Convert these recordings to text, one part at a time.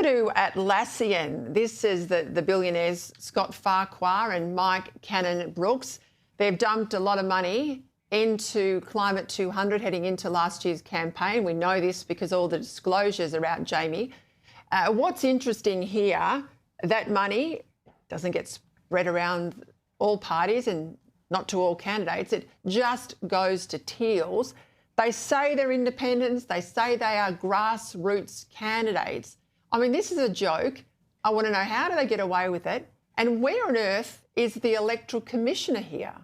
to Atlassian. This is the billionaires Scott Farquhar and Mike Cannon-Brookes. They've dumped a lot of money into Climate 200 heading into last year's campaign. We know this because all the disclosures are out, Jamie. What's interesting here, that money doesn't get spread around all parties and not to all candidates. It just goes to Teals. They say they're independents. They say they are grassroots candidates. I mean, this is a joke. I want to know, how do they get away with it? And where on earth is the electoral commissioner here?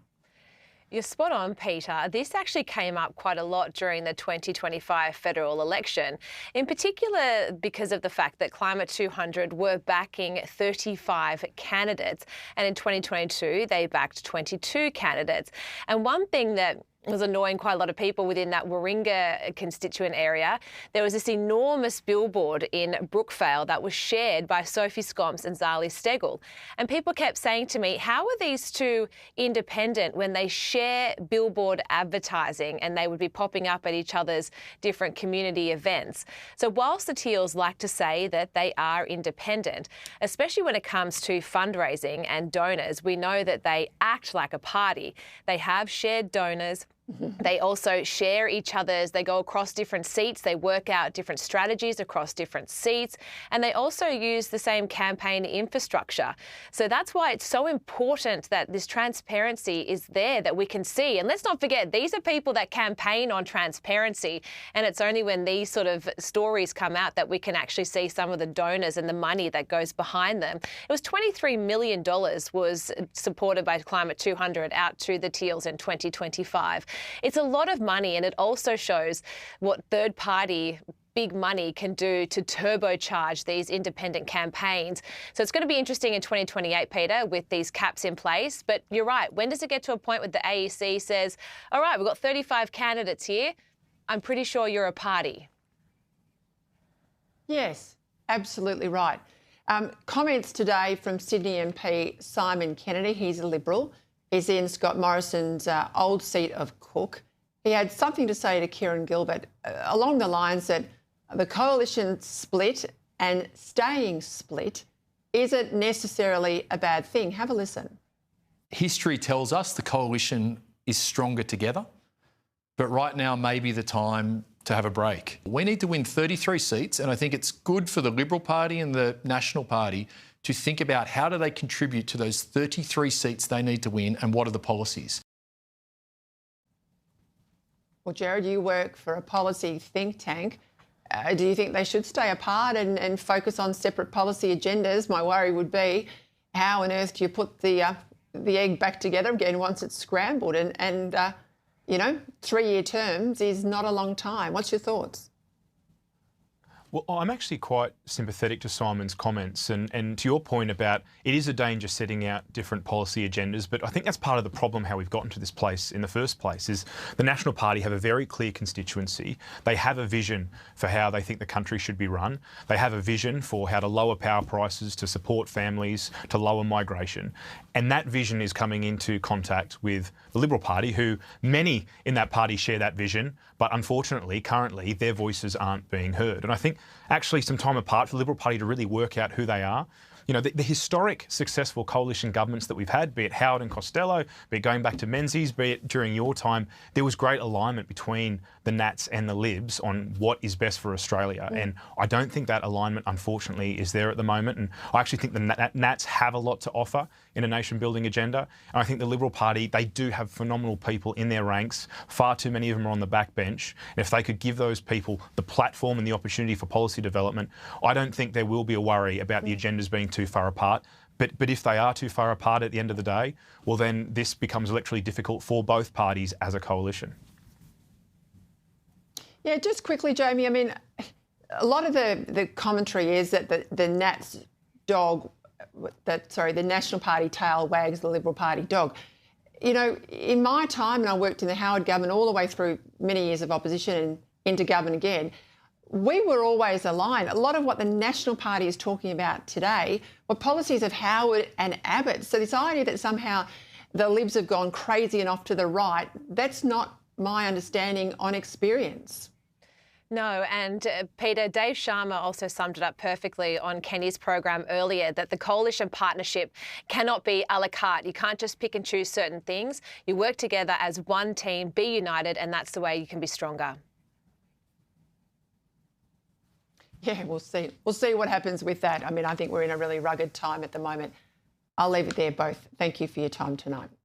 You're spot on, Peter. This actually came up quite a lot during the 2025 federal election, in particular because of the fact that Climate 200 were backing 35 candidates, and in 2022 they backed 22 candidates. And one thing that was annoying quite a lot of people within that Warringah constituent area, there was this enormous billboard in Brookvale that was shared by Sophie Scomps and Zali Steggall. And people kept saying to me, how are these two independent when they share billboard advertising and they would be popping up at each other's different community events? So whilst the Teals like to say that they are independent, especially when it comes to fundraising and donors, we know that they act like a party. They have shared donors. They also share each other's, they go across different seats, they work out different strategies across different seats, and they also use the same campaign infrastructure. So that's why it's so important that this transparency is there, that we can see. And let's not forget, these are people that campaign on transparency, and it's only when these sort of stories come out that we can actually see some of the donors and the money that goes behind them. It was $23 million was supported by Climate 200 out to the Teals in 2025. It's a lot of money, and it also shows what third-party big money can do to turbocharge these independent campaigns. So it's going to be interesting in 2028, Peter, with these caps in place. But you're right. When does it get to a point where the AEC says, all right, we've got 35 candidates here. I'm pretty sure you're a party. Yes, absolutely right. Comments today from Sydney MP Simon Kennedy. He's a Liberal. He's in Scott Morrison's old seat of Cook. He had something to say to Kieran Gilbert along the lines that the coalition split and staying split isn't necessarily a bad thing. Have a listen. History tells us the coalition is stronger together, but right now may be the time to have a break. We need to win 33 seats, and I think it's good for the Liberal Party and the National Party to think about how do they contribute to those 33 seats they need to win, and what are the policies. Well, Jared, you work for a policy think tank. Do you think they should stay apart and focus on separate policy agendas? My worry would be, how on earth do you put the egg back together again once it's scrambled? And you know, 3-year terms is not a long time. What's your thoughts? Well, I'm actually quite sympathetic to Simon's comments, and to your point about it is a danger setting out different policy agendas, but I think that's part of the problem how we've gotten to this place in the first place is the National Party have a very clear constituency. They have a vision for how they think the country should be run. They have a vision for how to lower power prices, to support families, to lower migration. And that vision is coming into contact with the Liberal Party, who many in that party share that vision, but unfortunately, currently, their voices aren't being heard. And I think actually some time apart for the Liberal Party to really work out who they are. You know, the historic successful coalition governments that we've had, be it Howard and Costello, be it going back to Menzies, be it during your time, there was great alignment between the Nats and the Libs on what is best for Australia. And I don't think that alignment, unfortunately, is there at the moment. And I actually think the Nats have a lot to offer in a nation-building agenda. And I think the Liberal Party, they do have phenomenal people in their ranks. Far too many of them are on the backbench. And if they could give those people the platform and the opportunity for policy development, I don't think there will be a worry about the agendas being too far apart. But if they are too far apart at the end of the day, well, then this becomes electorally difficult for both parties as a coalition. Yeah, just quickly, Jamie, I mean, a lot of the commentary is that the Nats dog, the National Party tail wags the Liberal Party dog. You know, in my time, and I worked in the Howard government all the way through many years of opposition and into government again, we were always aligned. A lot of what the National Party is talking about today were policies of Howard and Abbott. So this idea that somehow the Libs have gone crazy and off to the right, that's not my understanding on experience. No, and Peter, Dave Sharma also summed it up perfectly on Kenny's program earlier, that the coalition partnership cannot be a la carte. You can't just pick and choose certain things. You work together as one team, be united, and that's the way you can be stronger. Yeah, we'll see. We'll see what happens with that. I mean, I think we're in a really rugged time at the moment. I'll leave it there, both. Thank you for your time tonight.